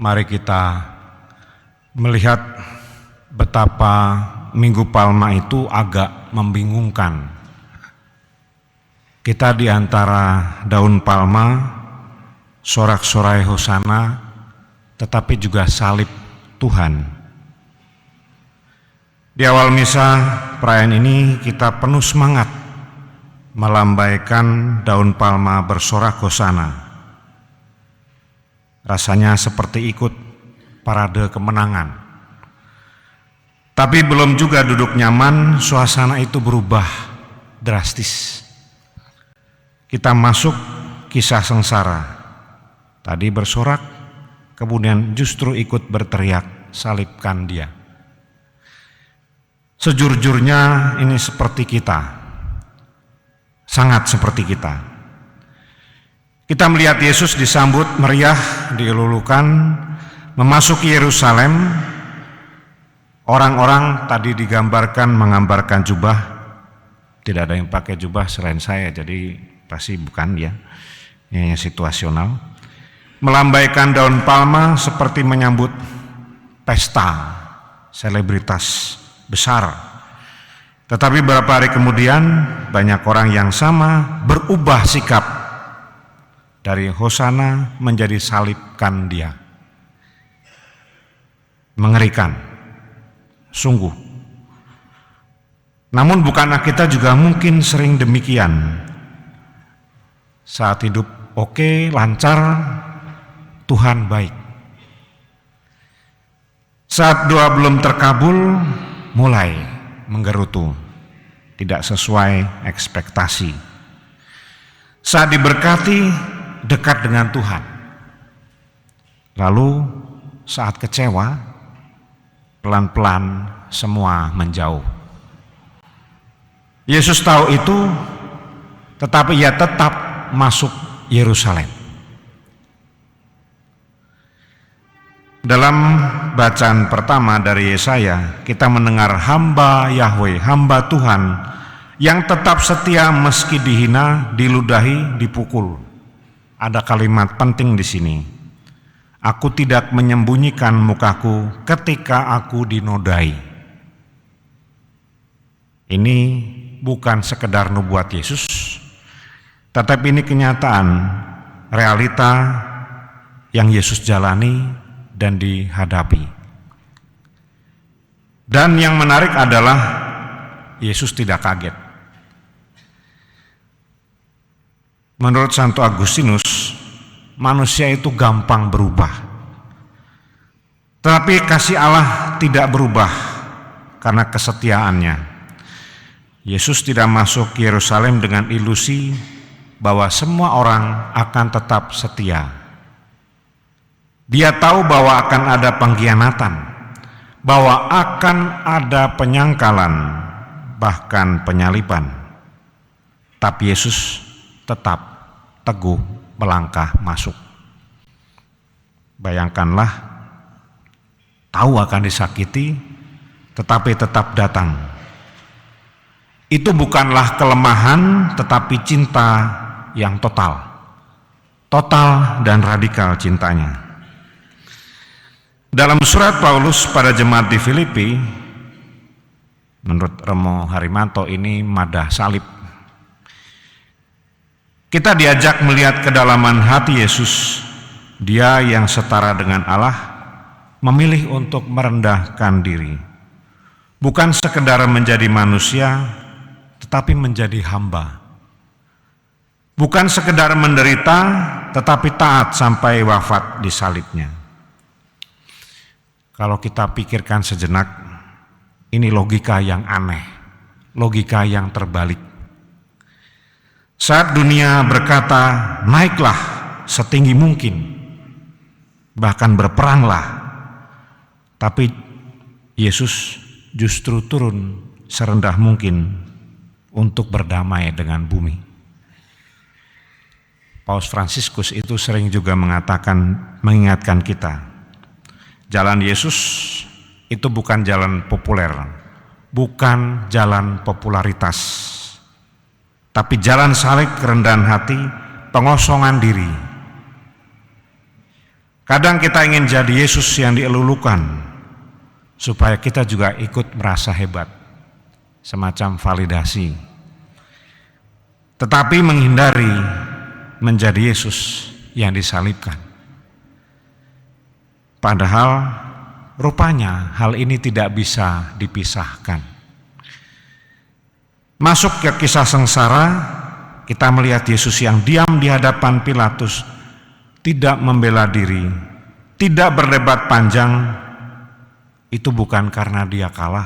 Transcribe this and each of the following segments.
Mari kita melihat betapa Minggu Palma itu agak membingungkan. Kita di antara daun palma, sorak-sorai hosana, tetapi juga salib Tuhan. Di awal misa perayaan ini kita penuh semangat melambaikan daun palma bersorak hosana. Rasanya seperti ikut parade kemenangan. Tapi belum juga duduk nyaman, suasana itu berubah drastis. Kita masuk kisah sengsara. Tadi bersorak, kemudian justru ikut berteriak, salibkan dia. Sejujurnya ini seperti kita, sangat seperti kita. Kita melihat Yesus disambut meriah, dilulukan, memasuki Yerusalem. Orang-orang tadi digambarkan menggambarkan jubah. Tidak ada yang pakai jubah selain saya, jadi pasti bukan dia. Ini situasional. Melambaikan daun palma seperti menyambut pesta, selebritas besar. Tetapi beberapa hari kemudian banyak orang yang sama berubah sikap. Dari hosana menjadi salibkan dia. Mengerikan, sungguh. Namun bukankah kita juga mungkin sering demikian? Saat hidup oke, lancar, Tuhan baik. Saat doa belum terkabul, mulai menggerutu, tidak sesuai ekspektasi. Saat diberkati, dekat dengan Tuhan. Lalu saat kecewa, pelan-pelan semua menjauh. Yesus tahu itu, tetapi ia tetap masuk Yerusalem. Dalam bacaan pertama dari Yesaya, kita mendengar hamba Yahweh, hamba Tuhan, yang tetap setia meski dihina, diludahi, dipukul. Ada kalimat penting di sini. Aku tidak menyembunyikan mukaku ketika aku dinodai. Ini bukan sekedar nubuat Yesus, tetapi ini kenyataan, realita yang Yesus jalani dan dihadapi. Dan yang menarik adalah Yesus tidak kaget. Menurut Santo Agustinus, manusia itu gampang berubah. Tetapi kasih Allah tidak berubah karena kesetiaannya. Yesus tidak masuk ke Yerusalem dengan ilusi bahwa semua orang akan tetap setia. Dia tahu bahwa akan ada pengkhianatan, bahwa akan ada penyangkalan, bahkan penyaliban. Tapi Yesus tetap teguh melangkah masuk. Bayangkanlah, tahu akan disakiti, tetapi tetap datang. Itu bukanlah kelemahan, tetapi cinta yang total dan radikal cintanya. Dalam surat Paulus pada jemaat di Filipi, menurut Remo Harimanto ini madah salib. Kita diajak melihat kedalaman hati Yesus. Dia yang setara dengan Allah memilih untuk merendahkan diri. Bukan sekedar menjadi manusia, tetapi menjadi hamba. Bukan sekedar menderita, tetapi taat sampai wafat di salibnya. Kalau kita pikirkan sejenak, ini logika yang aneh, logika yang terbalik. Saat dunia berkata, naiklah setinggi mungkin, bahkan berperanglah, tapi Yesus justru turun serendah mungkin untuk berdamai dengan bumi. Paus Fransiskus itu sering juga mengingatkan kita, jalan Yesus itu bukan jalan populer, bukan jalan popularitas, tapi jalan salib, kerendahan hati, pengosongan diri. Kadang kita ingin jadi Yesus yang dielulukan, supaya kita juga ikut merasa hebat, semacam validasi. Tetapi menghindari menjadi Yesus yang disalibkan. Padahal rupanya hal ini tidak bisa dipisahkan. Masuk ke kisah sengsara, kita melihat Yesus yang diam di hadapan Pilatus, tidak membela diri, tidak berdebat panjang. Itu bukan karena dia kalah,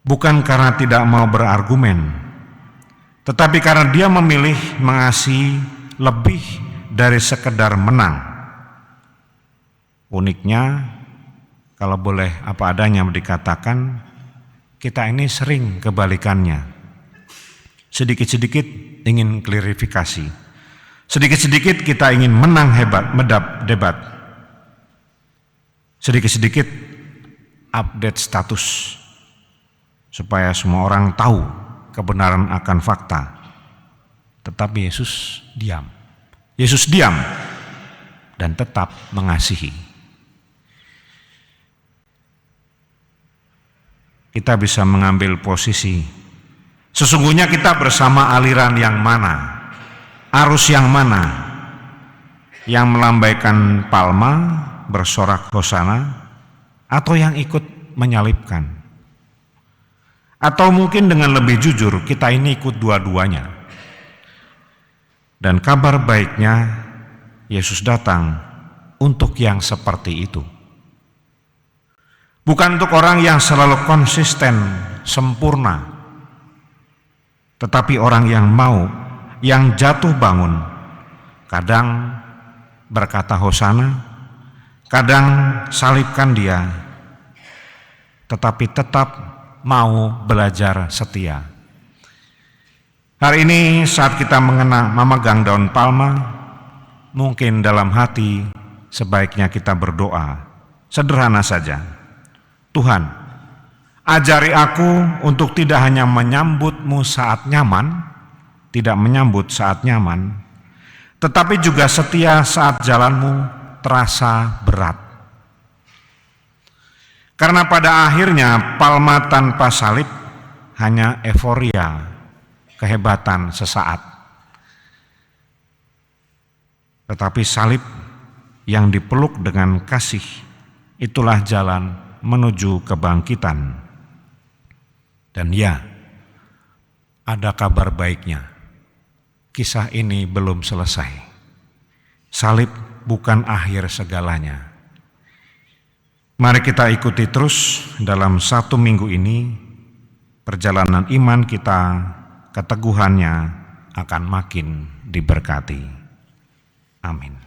bukan karena tidak mau berargumen, tetapi karena dia memilih mengasihi lebih dari sekedar menang. Uniknya, kalau boleh apa adanya dikatakan, kita ini sering kebalikannya. Sedikit-sedikit ingin klarifikasi. Sedikit-sedikit kita ingin menang hebat, debat. Sedikit-sedikit update status, supaya semua orang tahu kebenaran akan fakta. Tetapi Yesus diam. Yesus diam dan tetap mengasihi. Kita bisa mengambil posisi, sesungguhnya kita bersama aliran yang mana? Arus yang mana? Yang melambaikan palma, bersorak hosana, atau yang ikut menyalibkan? Atau mungkin dengan lebih jujur, kita ini ikut dua-duanya. Dan kabar baiknya, Yesus datang untuk yang seperti itu. Bukan untuk orang yang selalu konsisten, sempurna, tetapi orang yang mau, yang jatuh bangun, kadang berkata hosana, kadang salibkan dia, tetapi tetap mau belajar setia. Hari ini saat kita memegang daun palma, mungkin dalam hati sebaiknya kita berdoa, sederhana saja. Tuhan, ajari aku untuk tidak hanya menyambut-Mu saat nyaman, tidak menyambut saat nyaman, tetapi juga setia saat jalan-Mu terasa berat. Karena pada akhirnya palma tanpa salib hanya euforia, kehebatan sesaat. Tetapi salib yang dipeluk dengan kasih, itulah jalan menuju kebangkitan. Dan ya, ada kabar baiknya. Kisah ini belum selesai. Salib bukan akhir segalanya. Mari kita ikuti terus dalam 1 minggu ini, perjalanan iman kita, keteguhannya akan makin diberkati. Amin.